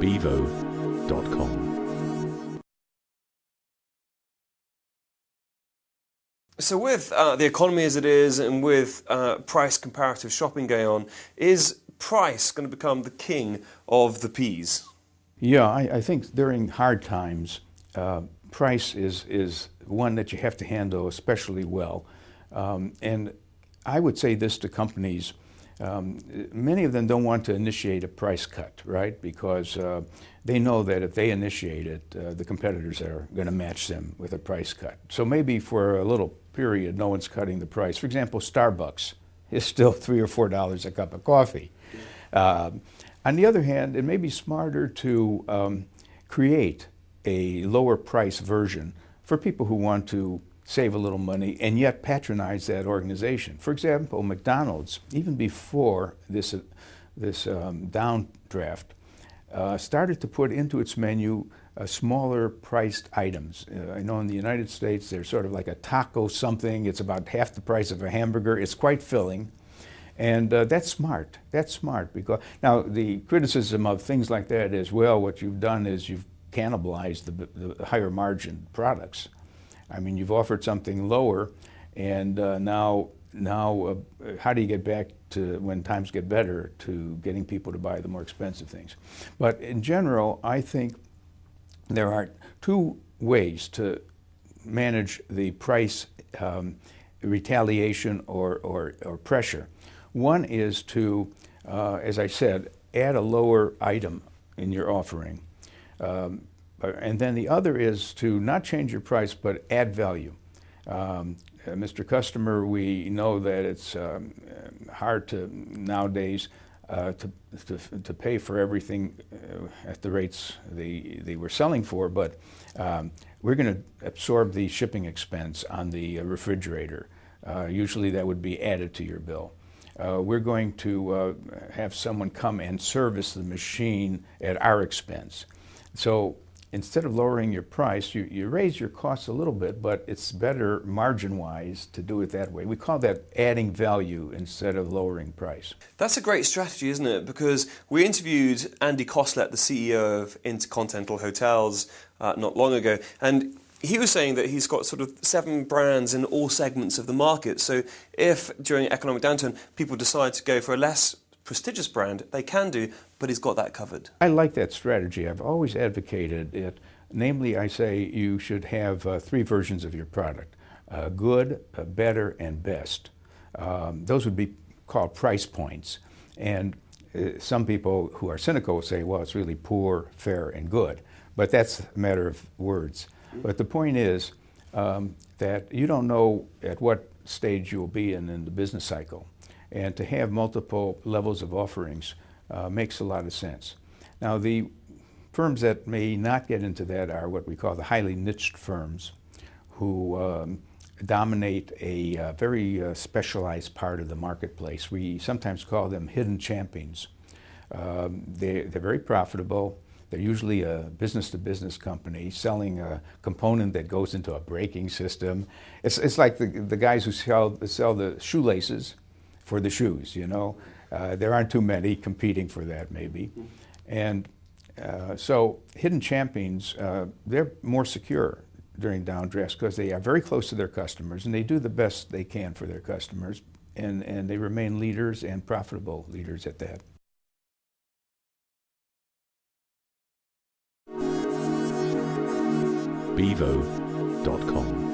bevo.com. So with the economy as it is, and with price comparative shopping going on, is price going to become the king of the P's? Yeah, I think during hard times, price is one that you have to handle especially well. And I would say this to companies. Many of them don't want to initiate a price cut, right? Because they know that if they initiate it, the competitors are going to match them with a price cut. So maybe for a little period, no one's cutting the price. For example, Starbucks is still $3 or $4 a cup of coffee. On the other hand, it may be smarter to create a lower price version for people who want to save a little money and yet patronize that organization. For example, McDonald's, even before this downdraft, started to put into its menu smaller priced items. I know in the United States there's sort of like a taco something. It's about half the price of a hamburger. It's quite filling. And that's smart. That's smart. Because now the criticism of things like that is, well, what you've done is you've cannibalized the higher margin products. I mean, you've offered something lower, and now how do you get back to, when times get better, to getting people to buy the more expensive things? But in general, I think there are two ways to manage the price retaliation or pressure. One is to, as I said, add a lower item in your offering. And then the other is to not change your price, but add value. Mr. Customer, we know that it's hard to nowadays to pay for everything at the rates they were selling for, but we're going to absorb the shipping expense on the refrigerator. Usually that would be added to your bill. We're going to have someone come and service the machine at our expense. So instead of lowering your price, you raise your costs a little bit, but it's better margin-wise to do it that way. We call that adding value instead of lowering price. That's a great strategy, isn't it? Because we interviewed Andy Kotler, the CEO of Intercontinental Hotels, not long ago, and he was saying that he's got sort of 7 brands in all segments of the market. So if during economic downturn people decide to go for a less prestigious brand, they can do, but he's got that covered. I like that strategy. I've always advocated it. Namely, I say you should have 3 versions of your product: good, better, and best. Those would be called price points. And some people who are cynical will say, well, it's really poor, fair, and good. But that's a matter of words. But the point is that you don't know at what stage you'll be in the business cycle. And to have multiple levels of offerings makes a lot of sense. Now, the firms that may not get into that are what we call the highly niched firms, who dominate a very specialized part of the marketplace. We sometimes call them hidden champions. They're very profitable. They're usually a business-to-business company selling a component that goes into a braking system. It's like the guys who sell the shoelaces for the shoes, you know. There aren't too many competing for that, maybe. And so hidden champions, they're more secure during downdrafts because they are very close to their customers and they do the best they can for their customers, and they remain leaders and profitable leaders at that. bevo.com